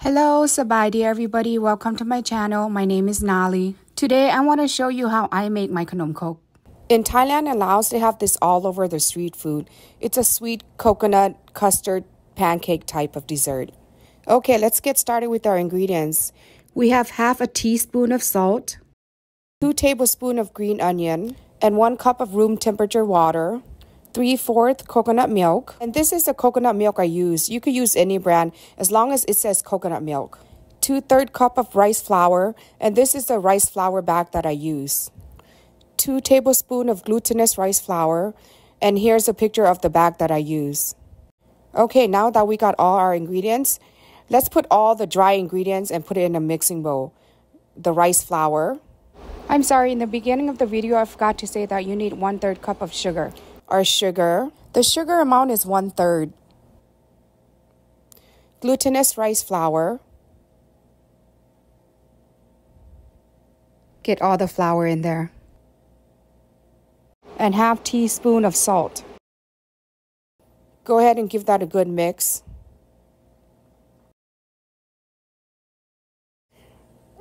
Hello, Sabaidi everybody. Welcome to my channel. My name is Nali. Today I want to show you how I make my kanom Koke. In Thailand and Laos, they have this all over the street food. It's a sweet coconut custard pancake type of dessert. Okay, let's get started with our ingredients. We have half a teaspoon of salt, 2 tablespoons of green onion, and 1 cup of room temperature water, 3/4 coconut milk. And this is the coconut milk I use. You could use any brand as long as it says coconut milk. 2/3 cup of rice flour, and this is the rice flour bag that I use. 2 tablespoons of glutinous rice flour, and here's a picture of the bag that I use. Okay, now that we got all our ingredients, let's put all the dry ingredients and put it in a mixing bowl. The rice flour. I'm sorry, in the beginning of the video, I forgot to say that you need 1/3 cup of sugar. Our sugar. The sugar amount is 1/3. Glutinous rice flour. Get all the flour in there. And half teaspoon of salt. Go ahead and give that a good mix.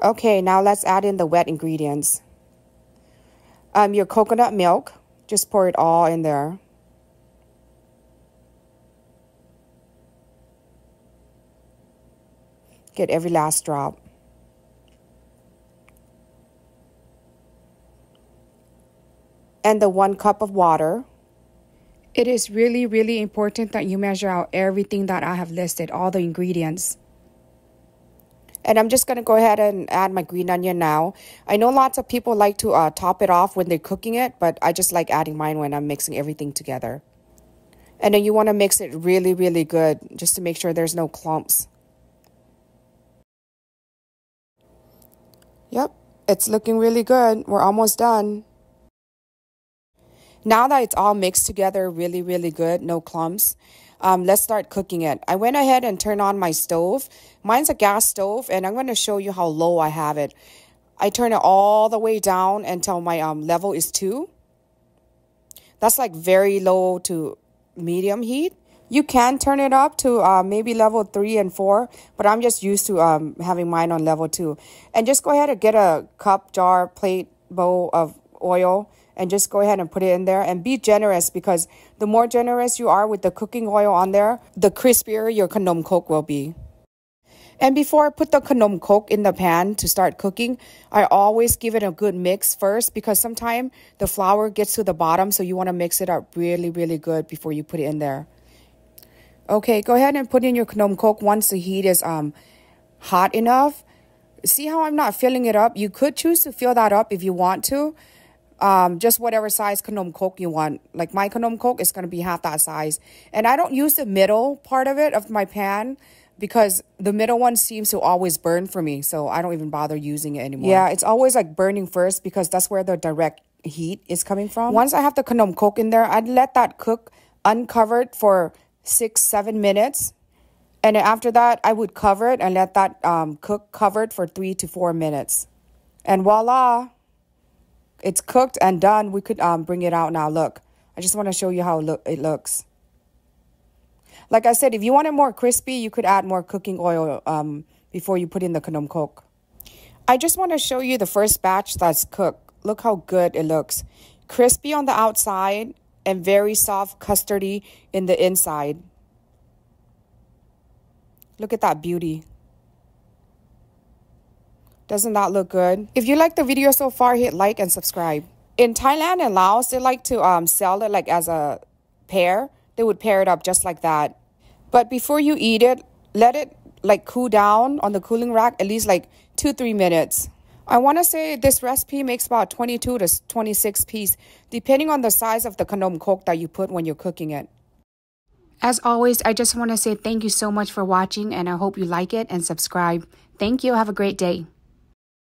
Okay, now let's add in the wet ingredients. Your coconut milk. Just pour it all in there. Get every last drop. And the 1 cup of water. It is really important that you measure out everything that I have listed, all the ingredients. And I'm just going to go ahead and add my green onion now. I know lots of people like to top it off when they're cooking it, but I just like adding mine when I'm mixing everything together. And then you want to mix it really good just to make sure there's no clumps. Yep, it's looking really good. We're almost done. Now that it's all mixed together really good, no clumps, let's start cooking it. I went ahead and turned on my stove. Mine's a gas stove, and I'm going to show you how low I have it. I turn it all the way down until my level is 2. That's like very low to medium heat. You can turn it up to maybe level 3 and 4, but I'm just used to having mine on level 2. And just go ahead and get a cup, jar, plate, bowl of oil, and just go ahead and put it in there and be generous, because the more generous you are with the cooking oil on there, the crispier your kanom Koke will be. And before I put the kanom Koke in the pan to start cooking, I always give it a good mix first, because sometimes the flour gets to the bottom, so you want to mix it up really good before you put it in there. Okay, go ahead and put in your kanom Koke once the heat is hot enough. See how I'm not filling it up? You could choose to fill that up if you want to. Just whatever size kanom Koke you want. Like my kanom Koke is going to be half that size. And I don't use the middle part of it of my pan, because the middle one seems to always burn for me. So I don't even bother using it anymore. Yeah, it's always like burning first, because that's where the direct heat is coming from. Once I have the kanom Koke in there, I'd let that cook uncovered for 6-7 minutes. And then after that, I would cover it and let that cook covered for 3 to 4 minutes. And voila! It's cooked and done. We could bring it out now. Look, I just want to show you how it looks. Like I said, if you want it more crispy, you could add more cooking oil before you put in the kanom Koke. I just want to show you the first batch that's cooked. Look how good it looks. Crispy on the outside and very soft custardy in the inside. Look at that beauty. Doesn't that look good? If you like the video so far, hit like and subscribe. In Thailand and Laos, they like to sell it like as a pair. They would pair it up just like that. But before you eat it, let it like cool down on the cooling rack at least like 2-3 minutes. I want to say this recipe makes about 22 to 26 pieces, depending on the size of the kanom Koke that you put when you're cooking it. As always, I just want to say thank you so much for watching, and I hope you like it and subscribe. Thank you. Have a great day.